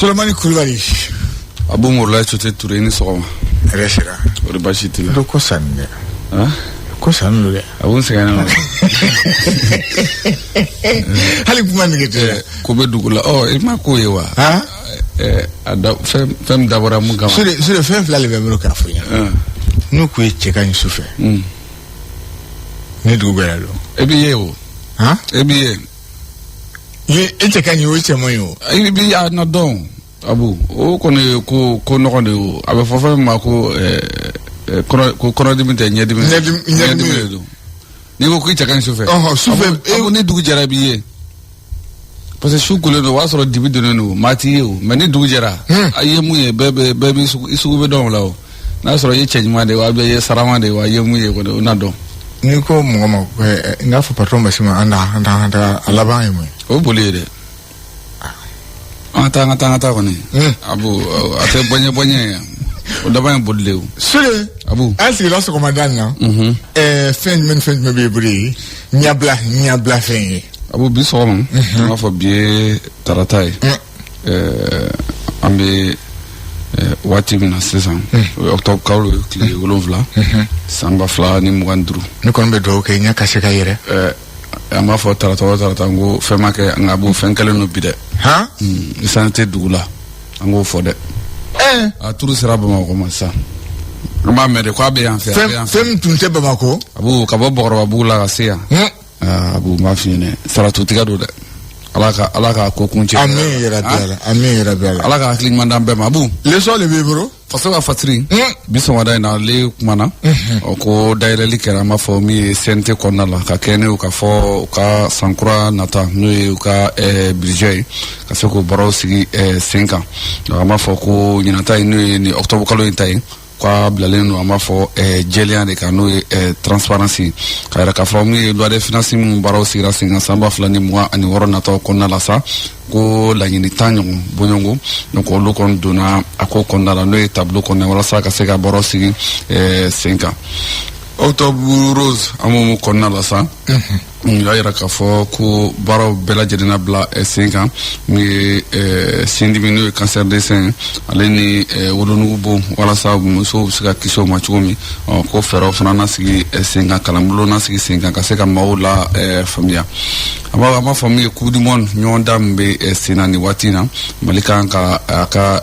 Sulemani Koulibaly. Abu Mourla chote touré ni sogoma. Reshira. Ori bashiti la. Ko sanne. Ha? Ko sanne le. Abu segana. Hali kuma ngete. Ko be dugula. Oh, ima ko yewa. Ha? Ada fem dabara mu gama. Sure fem fla le be mo ka funya. No ku cheka ni sufe. Ne dugula lo. Ebi yewo. Ha? Ebi ye. Ye cheka ni o chemo yo. Ebi ya na don. Abu o kono ko no de o abe fofa ma ko kono de minte nyedi do ni ko ki chaka nsofe sufe abu ni dugu jara biye parce que shukule do wasoro dibi de no mati ye o me ni dugu jara aye mu ye bebe isu be don la o na soro ye change ma de wa be ye sarama de wa ye mu ye ko de na do ni ko mo ma na fo patron ba sima anda alaba ye mu o boli de Ata koni. Abu ate bonye o da ban bodle. Sule Abu asi la so commandant na. Fin me be bri. Nyabla fin. Abu bi so mo. Ma fo bie taratai. Ambe wati mina season. Octobre kawo kli wolonvla. Samba fla ni mwandru. Ni kon be do ke nya kashe kayere. Ama fo tarata ngo fema ke ngabu fenkale no bide. Ha? Santé dugula ngo fo de. A turu sera ba ma ko masa. Ngama mede ko be yan fe. Fem tunte ba ma ko. Abu ka bo bogro abu la sia. Abu ma fine sara tutiga do de. Alaka ko kunche. Amin ya rabbi. Alaka klin mandam be ma abu. Le so le be bro. Faso ka fatri. Biso wada na le kumana. Ko daire likera ma fo mi sente konna la ka kene u ka fo ka sankura nata no ka budget ka se ko baro sigi 5 ans. Ma fo ko nyinata ni octobre kalo intai kwa blaleno ama fo jelian de kanu transparency ka ka fo mi loi de finance mu baro sigi singa samba flani moi ani woro nata konna la sa ko la nyini tanyo bonyongo donc o kon dona ako konna la no tableau konna wala sa ka se ka baro sigi 5 ans. Octobre rose amu konna la sa ya ira ka fo ko baro bela jedina bla 5 ans mi sindi minu cancer de sein aleni wolonu bo wala sa muso sika kiso machumi ko fero fana na sigi 5 ans kalambulo na sigi 5 ans ka se ka maula famia ama famille coup du monde nyonda mbe sinani watina malika ka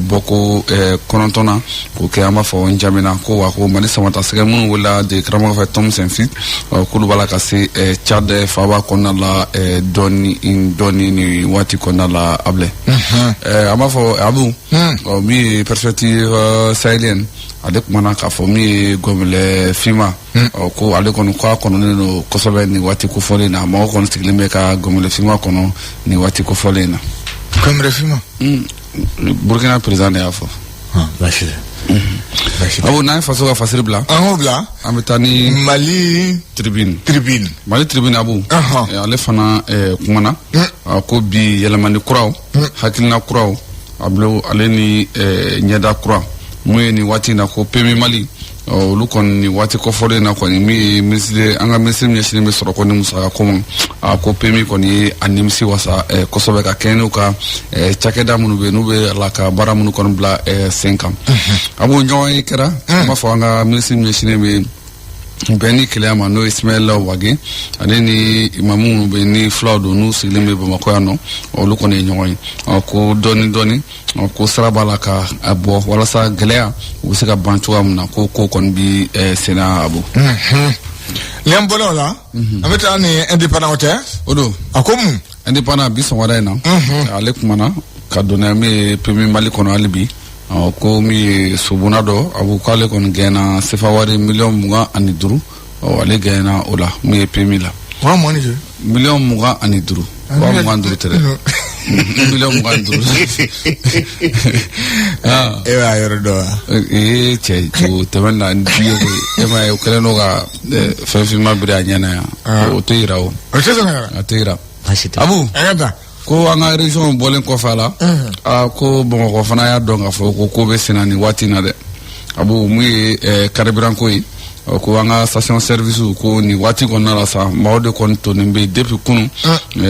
boko konontona ko ke ama fo njamina ko wa ko mali samata sega mun wala de krama fa tom senfit ko bala ka se chade fawa konna la doni ni wati konna la able ama fo abu mi perspective sahelien adek mana ka fo mi gomle fima ko ale kono ko no kosobe ni wati ko fole na mo kono tiglime ka gomle fima kono ni wati ko fole na gomle fima Burkina président ya fo bashir abu na faso ka fasir bla ametani Mali tribune abu ale fana kumana ko bi yelamani kuraw hakilna kuraw ablo ale ni nyeda kuraw moye ni wati na ko pemi Mali olu kon ni wati ko fole na ko ni mi misle anga misim ni shine misro ko ni musa ko ko pemi ko ni animsi wasa ko sobe ka kenu ka chakeda munu be nube la ka bara munu kon bla 5 ans abu nyoy kera ma fo anga misim ni shine be beni kilama no Ismail wage adeni imamu be ni flaudo no silime be makoya no olu ko ni nyoy ko doni ko sarabala ka abo wala sa gelea usika bantu amna ko kon bi sena abu lembolo la ameta ni indépendant odo akomu indépendant bi so wada naalekumana ka dona me premier Mali kono alibi ko mi subunado abu kale kon gena sefa wari million muga ani duru wale gena ola mi premier la wa moni je million muga ani duru wa muga duru tere million muga duru ewa yorodo che tu temanna ndiyo ema yokele no ga fefi mabri anyana o teira o teira abu ayaba ko anga region bolen ko fala ko bon ko fana ya donga fo ko be sinani watina de abu mu carburant ko yi ko an ka station service ko ni waati kɔnɔna la sa maaw de kɔni tonnen bɛ depuis kunu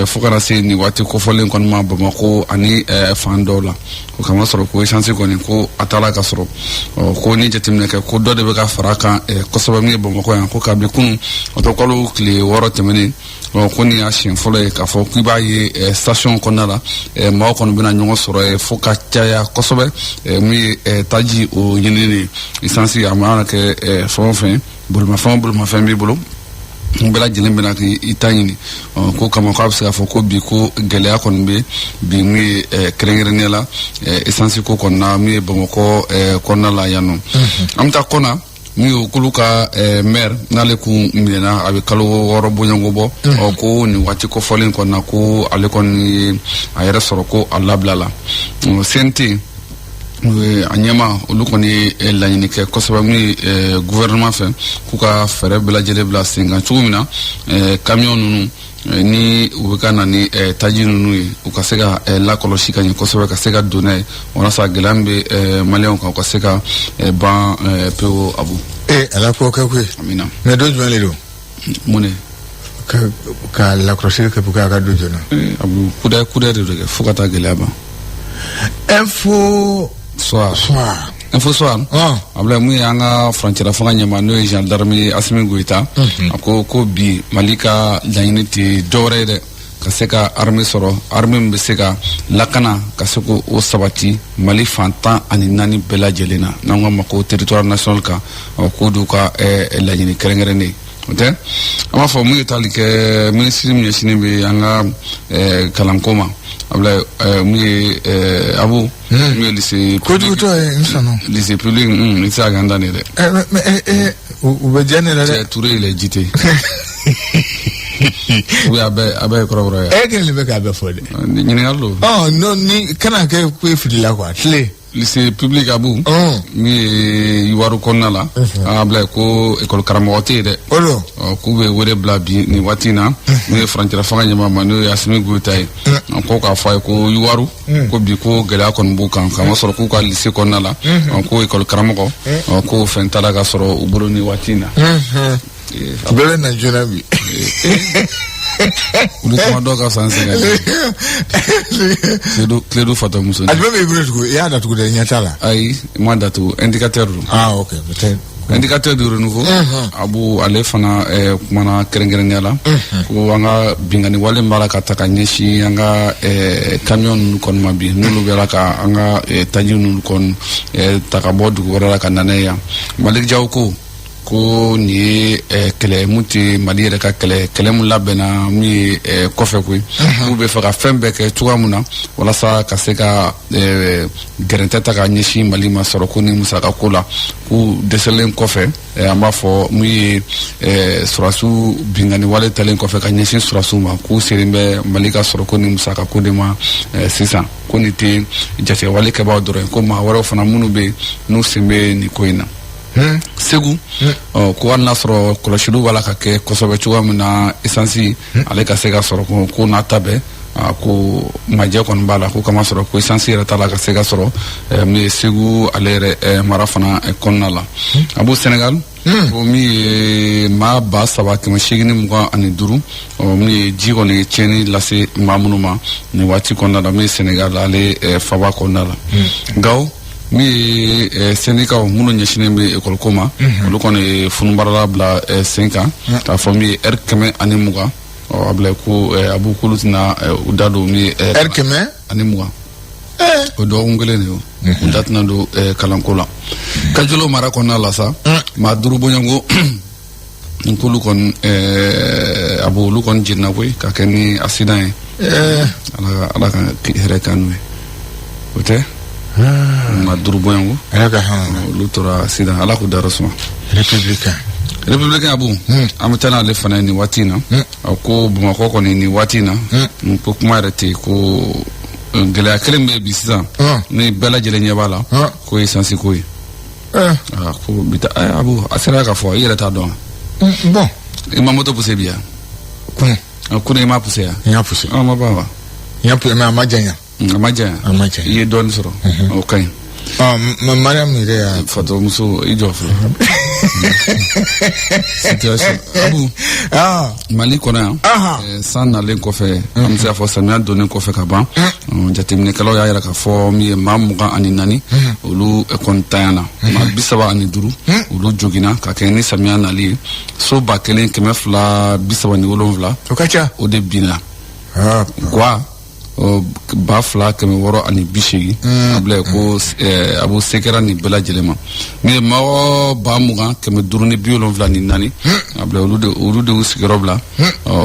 fo kana se ni waati kofɔlen kɔni ma Bamakɔ ani fan dɔw la o kama sɔrɔ ko essence kɔni ko a taala ka sɔrɔ ko ni jateminɛ kɛ ko dɔ de bɛ ka fara kan kosɛbɛ min ye Bamakɔ yan ko kabini kunu o tɔ kalo tile 6 tɛmɛnen ko ni y'a siɲɛ fɔlɔ ye k'a fɔ k'i b'a ye station kɔnɔna la maaw kɔni bɛna ɲɔgɔn sɔrɔ fo ka caya kosɛbɛ min ye taji o ɲinini essence a mana kɛ fɛn o fɛn bolimafɛn b'i bolo n bɛɛ lajɛlen bɛna k'i ta ɲini ko kama ko a bɛ se k'a fɔ ko bi ko gɛlɛya kɔni bɛ bi min ye kɛrɛnkɛrɛnnenya la essence ko kɔnɔna min ye Bamakɔ kɔnɔna la yan nɔ an bɛ taa kɔna min ye kulu ka maire n'ale kun minɛna a bɛ kalo 6 bɔɲɔgɔnko bɔ ko nin waati kɔfɔlen kɔnɔna ko ale kɔni a yɛrɛ sɔrɔ ko a labila la CNT a ɲɛma olu kɔni ye laɲini kɛ kosɛbɛ min ye gouvernement fɛ k'u ka fɛɛrɛ bɛɛ lajɛlen bila sen kan cogo min na camion ninnu ni u bɛ ka na ni taji ninnu ye u ka se ka lakɔlɔsi ka ɲɛ kosɛbɛ ka se ka don n'a ye walasa gɛlɛya min bɛ maliyɛnw kan u ka se ka ban pewu Abu. Ala k'o kɛ koyi. Amina. Mais dɔ jumɛn de don? Mun de? Ka lakɔlɔsili kɛ pour que a ka don joona. Abu kudɛ de kɛ fo ka taa gɛlɛya ban. Info soir. Abla mun ye an ka frontière fanga ɲɛma n'o ye gendarme Asimi Goita a ko bi Mali ka laɲini tɛ dɔwɛrɛ ye dɛ ka se ka armée sɔrɔ armée min bɛ se ka lakana ka se ko o sabati Mali fan 14 bɛɛ lajɛlen na n'an ko ma ko territoire national kan k'o d'u ka laɲini kɛrɛnkɛrɛnnen o tɛ an b'a fɔ mun ye tali kɛ ministre min ɲɛsinnen bɛ an ka kalanko ma Abla mun ye Abu mun ye lycée lycée public ni se a ka ndan ne dɛ u bɛ diya ne la dɛ Touré il est jité oui a bɛ kɔrɔbɔrɔ ya kelen bɛ k'a bɛ fɔ dɛ ɲininkali don non ni kana kɛ ko fili la quoi tile lycée public Abu min ye Iwaru kɔnɔna la Abla ko école karamɔgɔ tɛ yen dɛ k'u bɛ wele bila bi nin waati in na n'o ye frontière fanga ɲɛma ma n'o ye Asimi Goita ye ko k'a fɔ a ye ko Iwaru ko bi ko gɛlɛya kɔni b'u kan k'a sɔrɔ k'u ka lycée kɔnɔna la ko école karamɔgɔ ko fɛn t'a la ka sɔrɔ u bolo nin waati in na bɛɛ bɛ na joona bi olu kuma dɔw ka san sɛgɛn Clédou Fata Muso a bɛɛ bɛ i bolo tugun i y'a datugu dɛ ɲɛ t'a la ayi i m'a datugu indicateur don ok peut-être indicateur de renouveau Abu ale fana kumana kɛrɛnkɛrɛnnenya la ko an ka bingani wale b'a la ka ta ka ɲɛsin an ka camion ninnu kɔni ma bi n'olu bɛra ka an ka taji ninnu kɔni ta ka bɔ dugu wɛrɛ la ka na n'a ye yan Malick Diaw ko nin ye kɛlɛ mun tɛ Mali yɛrɛ ka kɛlɛ mun labɛnna min ye kɔfɛ koyi k'u bɛ fɛ ka fɛn bɛɛ kɛ cogoya mun na walasa ka se ka gɛrɛntɛ ta ka ɲɛsin Mali ma sɔrɔ ko ni musaka ko la k'u dɛsɛlen kɔfɛ an b'a fɔ mun ye surasiw bingani wale talen kɔfɛ ka ɲɛsin surasiw ma k'u seren bɛ Mali ka sɔrɔ ko ni musaka ko de ma sisan ko nin tɛ jatewale kɛbaaw dɔrɔn ye ko maa wɛrɛw fana minnu bɛ n'u sen bɛ nin ko in na Segu ko hali n'a sɔrɔ kɔlɔsiliw b'a la ka kɛ kosɛbɛ cogoya min na essence ale ka se ka sɔrɔ ko n'a ta bɛɛ ko majɛ kɔni b'a la ko kama sɔrɔ ko essence yɛrɛ t'a la ka se ka sɔrɔ min ye Segu ale yɛrɛ mara fana kɔnɔna la a b'o Sénégal ko min ye maa 3,825 min ye ji kɔni tiɲɛni lase maa minnu ma nin waati kɔnɔna la min ye Sénégal ale faba kɔnɔna la nka min ye syndicat minnu ɲɛsinnen bɛ école ko ma olu kɔni ye fununbaarala bila sen kan k'a fɔ min ye heure 120 Abla ko Abu kulu tɛna u da don min ye heure 120 o dɔgɔkun kelen de ye u da tɛna don kalanko la Kajolo mara kɔnɔna la sa maa 5 bɔɲɔgɔnko nk'olu kɔni Abu olu kɔni jenina koyi ka kɛ ni accident ye ala ka hɛrɛ k'an n'u ye o tɛ ma 5 bɔɲɔgɔnko olu tora accident ala k'u dayɔrɔ suma républicain Abu an bɛ taa n'ale fana ye nin waati in na ko Bamakɔ kɔni nin waati in na ko kuma yɛrɛ tɛ yen ko gɛlɛya kelen bɛ bi sisan ni bɛɛ lajɛlen ɲɛ b'a la ko essence ko ye ko bi taa Abu a sera ka fɔ i yɛrɛ t'a dɔn bon i ma moto poussé bi yan kunu i m'a poussé yan n y'a poussé ma ban wa n y'a poussé mais a ma janya a ma janya i ye dɔɔnin sɔrɔ o ka ɲi Mariam Mireya Fatou Muso ijof situation Abu Mali kona san nalen kɔfɛ an bɛ se k'a fɔ samiya donnen kɔfɛ ka ban jateminɛkɛlaw y'a yira k'a fɔ min ye maa 24 olu kɔntanyana maa 35 olu joginna ka kɛ ni samiya nali ye so 1237 o ka ca o de binna Gwa 2680 abla ko abu sekera ni bela jelema mi mawo ba mugan keme duruni biolon vla ni nani abla olu de usigero bla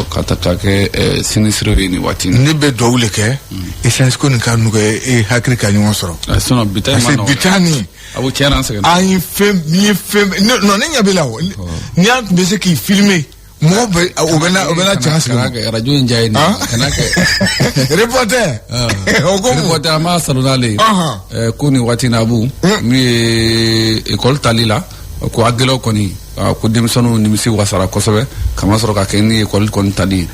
kata take sinistre ni watini ni be dowle ke essence ko ni kanu ke e hakri ka nyon soro sono bitani abu tiana ansega ay fem non ni nyabela ni an be se ki filmer mo be obena chance radio njay ni kanake reporter reporter ma salonale ko ni watina abu mi école talila ko agelo koni ko demisonu nimisi wasara kosobe kama soro ka keni école kon tali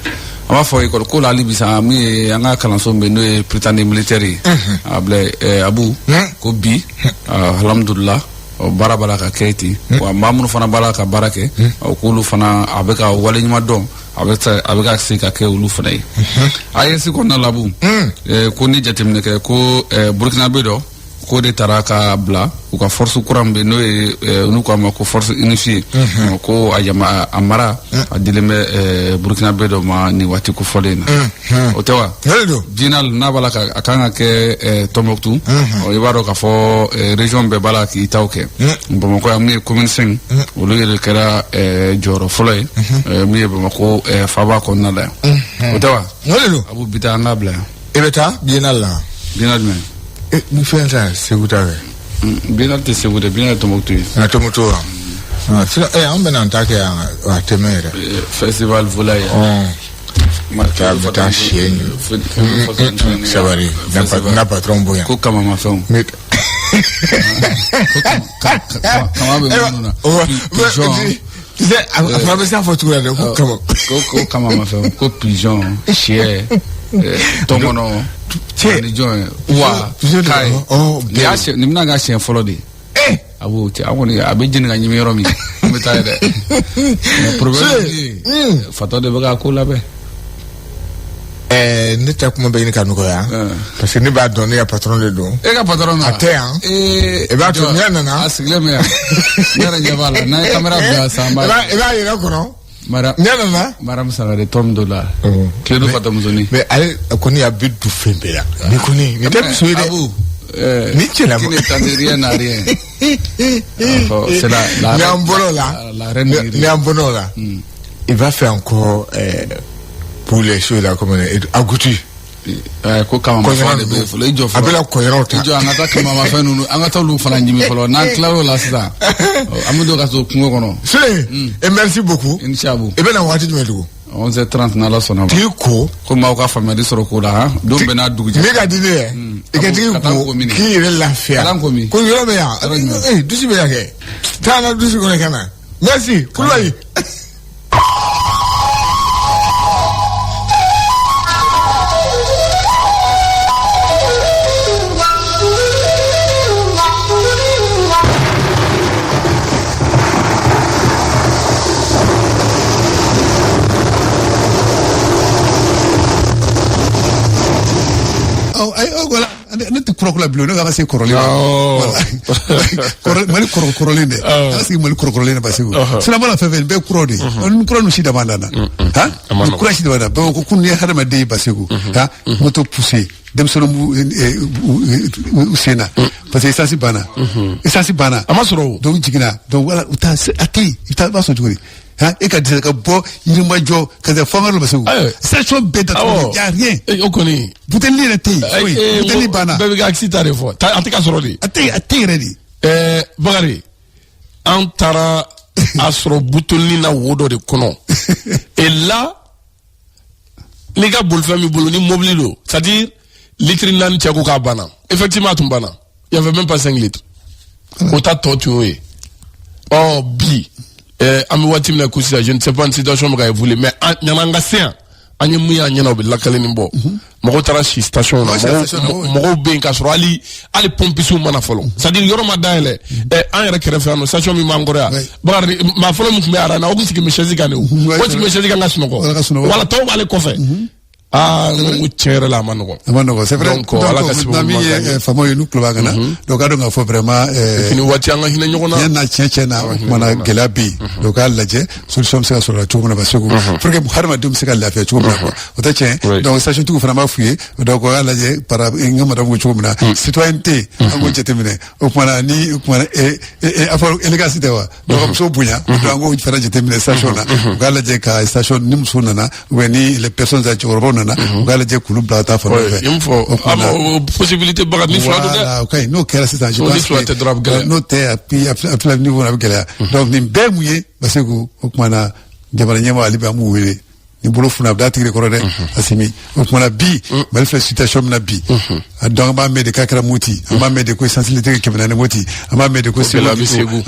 ama fo école ko la libisa mi anga kalanso be no prétendant militaire able abu ko bi alhamdulillah barabara ka keti wa mamunu fana baraka barake o kulu fana abeka wale nyuma don abeka sika ke ulu fana yi ayesi ko na labu ko ni jatemne ke ko Burkina Bedo ko de taraka bla u ka force kurambe no nu ko ma ko force unifiée ko ayama amara adileme Burkina Bedo ma ni wati ko folena o tewa dinal na bala ka akanga ke Tombouctou o ibaro ka fo région be bala ki tawke bama ko amni commune 5 o lo yele kera joro folay mi bama ko faba ko na la o tewa abu bita na bla ebeta dinal men ni fensa segutawe binal te segude binal Tombouctou na Tombouctou on ben antake a temere festival volay marca vita chien sabari na patron boya ko kama ma fon kama be nuna a be sa fotura de ko kama ma fon ko pigeon chien tomono religion wa kai ya se ni mna ga se follow de abu ti awoni abejin ga nyimi yoro mi meta de problème fato de baga ko labe ne ta kuma be ni kanu ko ya parce que ni ba donner ya patron le don e ga patron na ate an e ba to ni na asigle me ya na jabala na camera ba samba e ba yera ko no mara maram sala de $30 kledo fato muzoni mais ale ko ni abid du fembela ni ko ni te suide abu ni chela qui n'entendait rien à rien c'est la reine Niambono là il va faire encore pour les choses là comme agouti ko kama ma fa de be fo le jof abela ko yorota jo angata kama ma fa nunu angata lu fala nyimi folo na claro la sita amudo ka so kungo kono et merci beaucoup inshallah e bena wati medu 11h30 na la sona tiko ko ma ka famille soro ko la ha do be na dugu je mega dine e ke tiko ki re la fia ko yoro me ya dusi be ya ke tana dusi ko kana merci kulai ne te crois que la bleu ne va se corroler mali corroler de asi mali corroler ne basigo c'est la mala fevel be crodi on croit nous si demandana ha on croit si demandana ba ko kun ne harama de basigo ha moto pousser dem solo usena parce que ça c'est bana amasoro donc jigina donc voilà uta ati uta baso juri ha e ka dire ka bo yirima jo ka za fanga lo basigo station beta to ya rien o koni buteli na te buteli bana bebe ga accident de fo atika soro di ati ready bagari antara asro buteli na wodo de kono et là les gars bol famille boloni mobililo c'est-à-dire litre nan tchako ka bana effectivement tumbana il y avait même pas 5 litres ota tortué oh bi ami watim na kusi je ne sais pas une situation me voulait mais nyananga c'est an ye mun y'a ɲɛna u bɛ lakaleni bɔ mɔgɔw taara si station na mɔgɔw bɛ yen k'a sɔrɔ hali pompisiw mana fɔlɔ c'est à dire yɔrɔ ma dayɛlɛ an yɛrɛ kɛrɛfɛ yan nɔ station min b'an kɔrɔ yan Bakari maa fɔlɔ min tun bɛ arana o tun sigi bɛ chaise kan de o sigi bɛ chaise kan ka sunɔgɔ wala tɔw b'ale kɔfɛ n ko tiɲɛ yɛrɛ la a ma nɔgɔn c'est vrai donc min ye faamaw ye n'u tulo b'a kan na donc k'a dɔn k'a fɔ vraiment nin waati an ka hinɛ ɲɔgɔn na yan n'a tiɲɛ na o kumana gɛlɛya bɛ yen donc k'a lajɛ solution bɛ se ka sɔrɔ la cogo min na parce que pour que hadamadenw bɛ se ka lafiya cogo min na quoi o tɛ tiɲɛ donc station tigiw fana b'a f'u ye donc k'a lajɛ par n ka madame ko cogo min na citoyenneté an k'o jateminɛ o kumana ni o kumana a fɔ élégance tɛ wa donc muso bonya donc an k'o fana jateminɛ station na u k'a lajɛ ka station ni muso nana ou bien ni les personnes cɛkɔrɔbaw nana u k'a lajɛ k'olu bila ta fan fɛ il me faut possibilité Bakari ni fila don dɛ ok n'o kɛra sisan je pense que n'o tɛ a fila niveau na bɛ gɛlɛya donc nin bɛɛ mun ye parce que o kumana jamana ɲɛmaa ale bɛ an b'u wele ni bolo funu a bɛ taa tigi de kɔrɔ dɛ Asimi o kumana bi Mali filɛ situation min na bi donc an b'a mɛn de k'a kɛra Moti an b'a mɛn de ko sensibilité kɛmɛ naani Moti an b'a mɛn de ko Segu an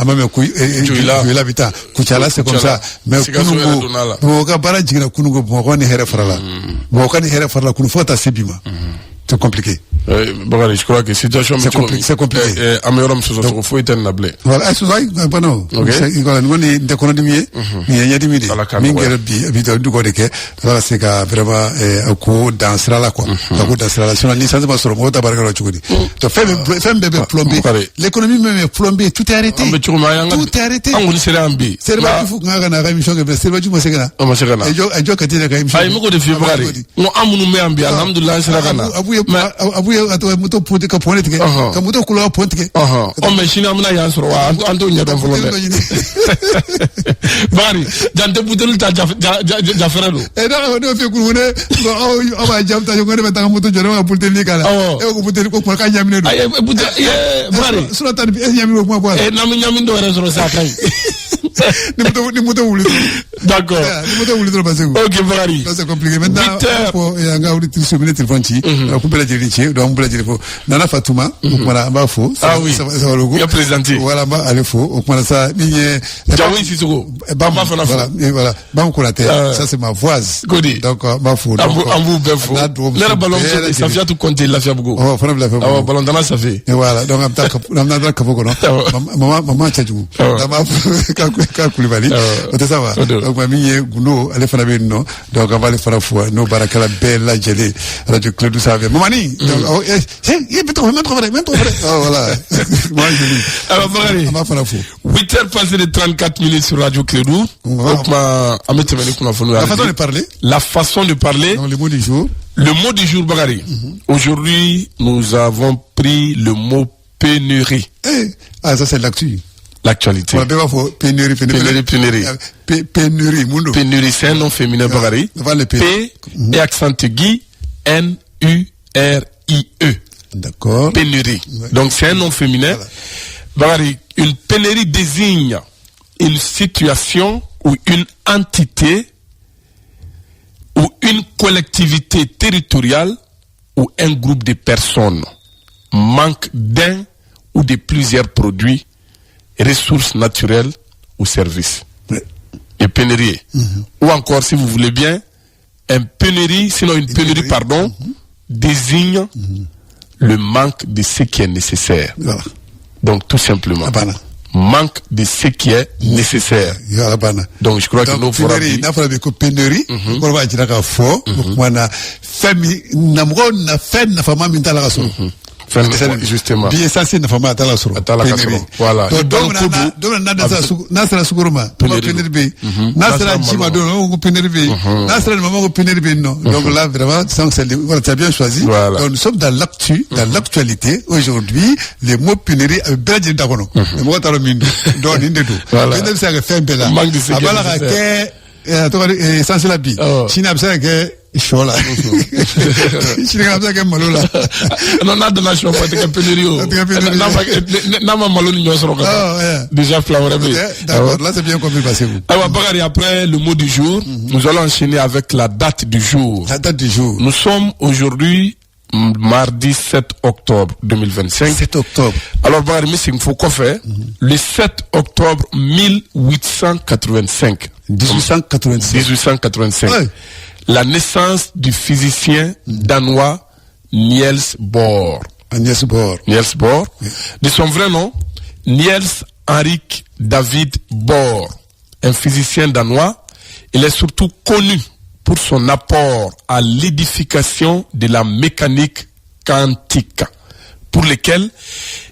b'a mɛn ko Joyila bɛ taa Kucala c'est comme ça mais kununko Bamakɔ ka baara jiginna kununko Bamakɔ ni hɛrɛ farala Bamakɔ ni hɛrɛ farala kunu fo ka taa se bi ma c'est compliqué. Bakari, je crois que situation c'est compliqué. Améliorons ce soir, faut éteindre la blé. Voilà, c'est ça, pardon. Voilà, nous on est d'accord de mieux, mais il y a des milliers. Mingue bi du côté que là c'est que vraiment au dans cela là quoi. Au dans cela, si on a une licence pas sur moi, t'as pas regardé tu dis. Tu fais bébé plombé. L'économie même est plombée, tout est arrêté. Tout est arrêté. On c'est l'ambi. C'est le il faut qu'on a une émission que c'est pas du moins c'est là. On c'est là. Et je quand il a une émission. Ah, il me connaît fait Bakari. On amunu me ambi, alhamdulillah c'est là kana. Abu ato moto pote ka point ke ka moto kula point ke o me shina amna ya soro wa anto nya don folo de Bakari jante putel ta ja ferelo da do fe ku ne o ba jam ta ngone be ta moto jore ma putel ni kala e ko putel ko ka nyamine do ay putel Bakari sura tan bi nyamine ko ma na mi nyamine do re soro sa tay ni moto wuli d'accord ni moto wuli do parce que OK Bakari c'est compliqué maintenant pour ya nga wuli sur minute téléphone ci ko bela jeli ci do am bela jeli fo nana Fatuma voilà ba fo ça logo ya présenté voilà ba aller fo au point ça ni Jawi Sissoko ba voilà ba ko la terre ça c'est ma voise donc ba fo on vous be fo le ballon ça vient tout compter la fia bugo oh fana la fia ah ballon dana ça fait et voilà donc am ta ka fo ko non maman tchadjou dama ka Koulibaly o te sawa donc ma mi gundo ale fana be no donc on va le faire fo no barakala bella jeli radio Clédou savait mamani donc il peut trop même trop vrai oh voilà moi je dis alors Bakari on va faire fo 8h passées de 34 minutes sur radio Clédou donc ma ametemeni kuna fo la façon de parler donc le mot du jour Bakari aujourd'hui nous avons pris le mot pénurie ah ça c'est l'actualité. On va faire pénurie. Pénurie, c'est un nom féminin, Bakari. P et accent aigu, N-U-R-I-E. D'accord. Pénurie. Donc, c'est un nom féminin. Bakari, une pénurie désigne une situation ou une entité ou une collectivité territoriale ou un groupe de personnes manque d'un ou de plusieurs produits, ressources naturelles ou services. Et pénurie. Ou encore, si vous voulez bien, une pénurie, pardon, désigne le manque de ce qui est nécessaire. Voilà. Donc, tout simplement. Manque de ce qui est nécessaire. Donc, je crois que nous ferons pénurie, on va dire qu'il faut, justement bien ça c'est une femme à la soro voilà donc nasra sukuruma pénurie nasra jima don pénurie nasra maman pénurie non donc là vraiment voilà tu as bien choisi donc nous sommes dans l'actualité aujourd'hui les mots pénurie belge dakono mo taro mindu don indedu pénurie c'est fait bela abala ke sans la bi china ça que chola china ça que malola non na de la chola que pénurie na ma malo ni nyosoro ka déjà flower d'accord là c'est bien compris parce que alors Bakari après le mot du jour nous allons enchaîner avec la date du jour nous sommes aujourd'hui mardi 7 octobre 2025. 7 octobre. Alors, Bakari, il faut quoi faire? Le 7 octobre 1885. 1885. Ouais. la naissance du physicien danois Niels Bohr. Niels Bohr. Niels Bohr. De son vrai nom, Niels Henrik David Bohr, un physicien danois. Il est surtout connu pour son apport à l'édification de la mécanique quantique, pour lesquels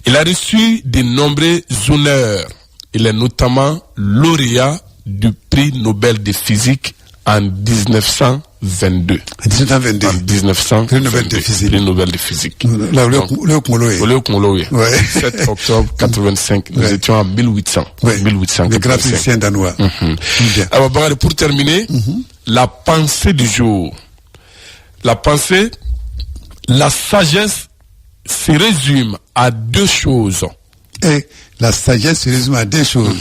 il a reçu de nombreux honneurs. Il est notamment lauréat du prix Nobel de physique en 1922. En 1922. En 1922. Prix Nobel de physique. Prix Nobel de physique. Léo Kumoloye. Ouais. 7 octobre 85. Nous étions en 1800. Ouais. 1800. Le grand physicien danois. Alors, pour terminer, la pensée du jour. La pensée, la sagesse se résume à deux choses. Et la sagesse se résume à deux choses.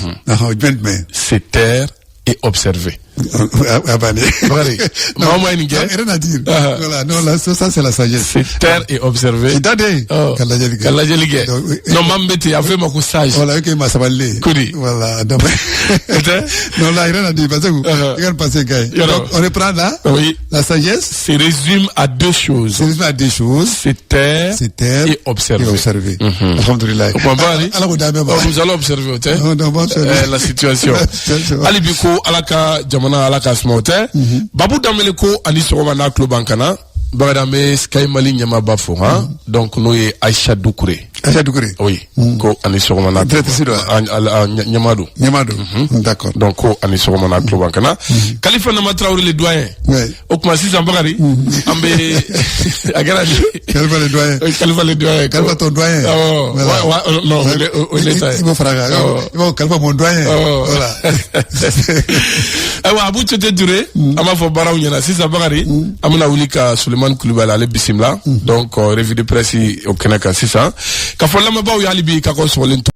C'est taire et observer. Non, rien à dire. Voilà, non, là, ça c'est la sagesse. C'est taire et observer. Non, m'embêter, a fait mon sage. Voilà, ok, m'a savalé. Voilà, non, là, rien à dire, parce que, regarde passer, gars. Donc, on reprend là. Oui. La sagesse se résume à deux choses. Se résume à deux choses. C'est taire et observer. Alhamdulillah. Nous allons observer, la situation. Ali Biko, Alaka, Jamana, Alaka, Smote. Babu Damele ko ani sogoma na club bankana bagadame Sky Mali nyama bafo ha donc nous est Aïcha Doucouré. Aïcha Doucouré. Oui. Ko ani sogoma na Nyamado. D'accord. Donc ko ani sogoma na club bankana. Khalifa na Traoré le doyen. Ouais. Okuma Sisa Bakari. Ambe agarani. Khalifa le doyen. Khalifa le doyen. Khalifa ton doyen. Non, il est il va fraga. Khalifa mon doyen. Voilà. Awa Abu Tete Touré, ama fo baraw nyana Sisa Bakari, amuna wulika Suleiman Koulibaly ale bisimla. Donc revue de presse au Kenaka Sisa. Ka fo lama baw yali bi ka ko solen